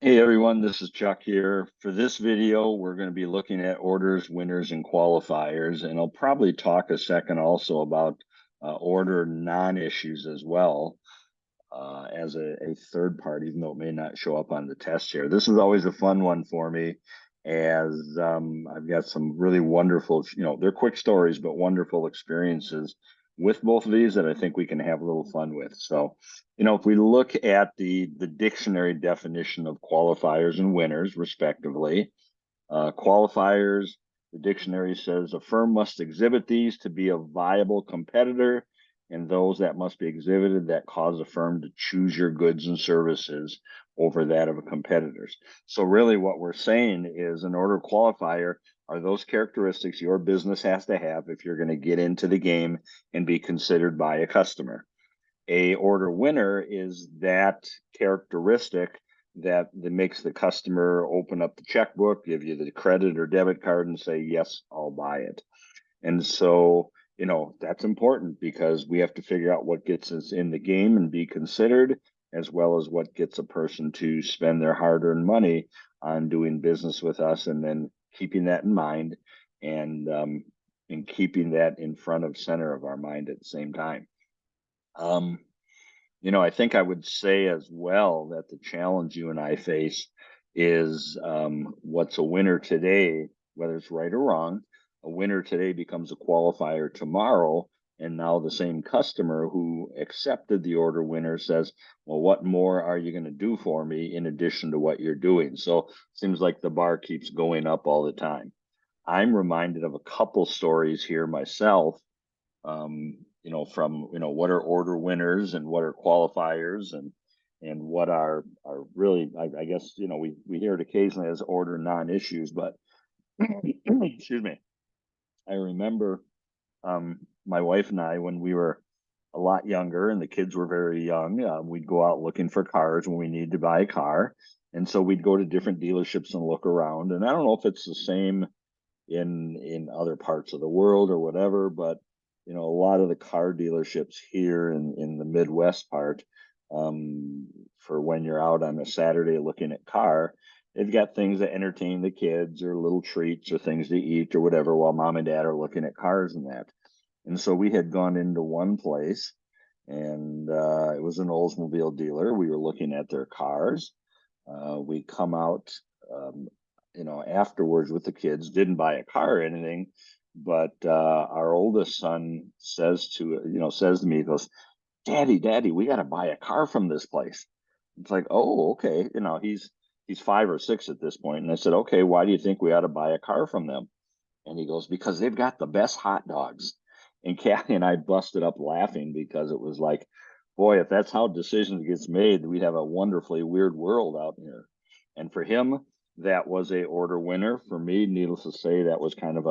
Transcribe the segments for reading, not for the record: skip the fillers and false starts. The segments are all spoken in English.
Hey everyone, this is Chuck here. For this video, we're going to be looking at orders, winners, and qualifiers, and I'll probably talk a second also about order non-issues as well as a third part, even though it may not show up on the test here. This is always a fun one for me, as I've got some really wonderful, they're quick stories, but wonderful experiences with both of these that I think we can have a little fun with. So, if we look at the dictionary definition of qualifiers and winners, respectively, qualifiers, the dictionary says a firm must exhibit these to be a viable competitor, and those that must be exhibited that cause a firm to choose your goods and services over that of a competitor's. So, really, what we're saying is an order qualifier are those characteristics your business has to have if you're going to get into the game and be considered by a customer. A order winner is that characteristic that makes the customer open up the checkbook, give you the credit or debit card, and say, yes, I'll buy it. And so, that's important because we have to figure out what gets us in the game and be considered, as well as what gets a person to spend their hard-earned money on doing business with us, and then keeping that in mind and and keeping that in front of center of our mind at the same time. Um, I think I would say as well that the challenge you and I face is what's a winner today, whether it's right or wrong, a winner today becomes a qualifier tomorrow. And now the same customer who accepted the order winner says, well, what more are you going to do for me in addition to what you're doing? So it seems like the bar keeps going up all the time. I'm reminded of a couple stories here myself, from what are order winners and what are qualifiers and what are really, I guess, we hear it occasionally as order non-issues, but excuse me. I remember my wife and I, when we were a lot younger and the kids were very young, we'd go out looking for cars when we needed to buy a car. And so we'd go to different dealerships and look around. And I don't know if it's the same in other parts of the world or whatever, but a lot of the car dealerships here in the Midwest part, for when you're out on a Saturday looking at car, they've got things that entertain the kids or little treats or things to eat or whatever while mom and dad are looking at cars and that. And so we had gone into one place, and it was an Oldsmobile dealer. We were looking at their cars. We come out, um, afterwards with the kids, didn't buy a car or anything, but our oldest son says to me, he goes, Daddy, we got to buy a car from this place. It's like, oh, okay. He's 5 or 6 at this point. And I said, okay, why do you think we ought to buy a car from them? And he goes, because they've got the best hot dogs. And Kathy and I busted up laughing because it was like, boy, if that's how decisions gets made, we'd have a wonderfully weird world out here. And for him, that was a order winner. For me, needless to say, that was kind of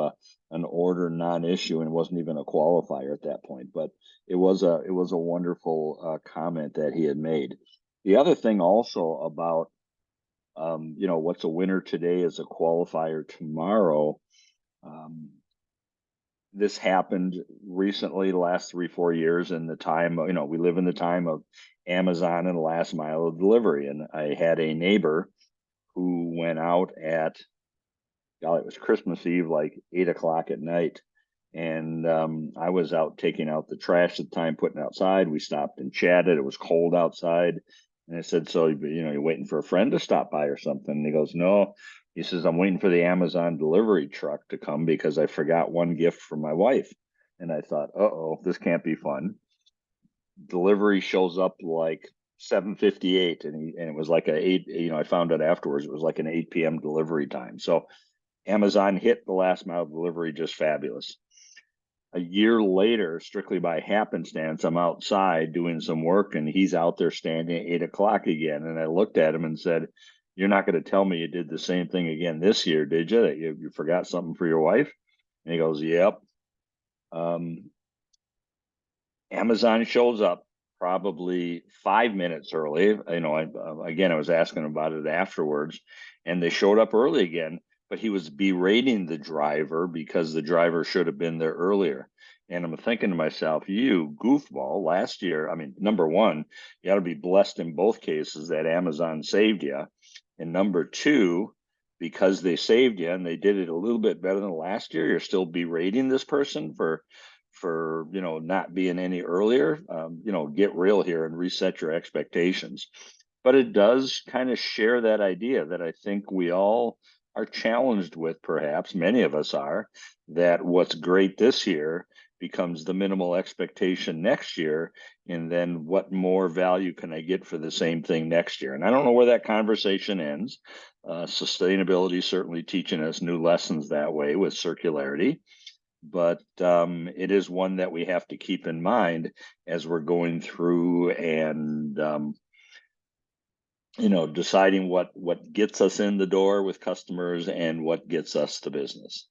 an order non-issue and wasn't even a qualifier at that point. But it was a wonderful comment that he had made. The other thing also about what's a winner today is a qualifier tomorrow. Um, this happened recently, the last 3, 4 years, in the time, we live in the time of Amazon and last mile of delivery. And I had a neighbor who went out at, it was Christmas Eve, like 8 o'clock at night. And I was out taking out the trash at the time, putting it outside. We stopped and chatted. It was cold outside. And I said, so, you're waiting for a friend to stop by or something? And he goes, no. He says, I'm waiting for the Amazon delivery truck to come because I forgot one gift for my wife. And I thought, uh-oh, this can't be fun. Delivery shows up like 7:58, and it was like a eight, I found out afterwards it was like an 8 p.m. delivery time. So Amazon hit the last mile delivery just fabulous. A year later, strictly by happenstance, I'm outside doing some work and he's out there standing at 8 o'clock again. And I looked at him and said, you're not going to tell me you did the same thing again this year, did you? That you forgot something for your wife? And he goes, yep. Um, Amazon shows up probably 5 minutes early. I was asking about it afterwards, and they showed up early again. But he was berating the driver because the driver should have been there earlier. And I'm thinking to myself, you goofball, last year, I mean, number one, you ought to be blessed in both cases that Amazon saved you. And number two, because they saved you and they did it a little bit better than last year, you're still berating this person for not being any earlier. Get real here and reset your expectations. But it does kind of share that idea that I think we all are challenged with, perhaps many of us are, that what's great this year becomes the minimal expectation next year. And then what more value can I get for the same thing next year? And I don't know where that conversation ends. Sustainability certainly teaching us new lessons that way with circularity, but it is one that we have to keep in mind as we're going through and deciding what gets us in the door with customers and what gets us the business.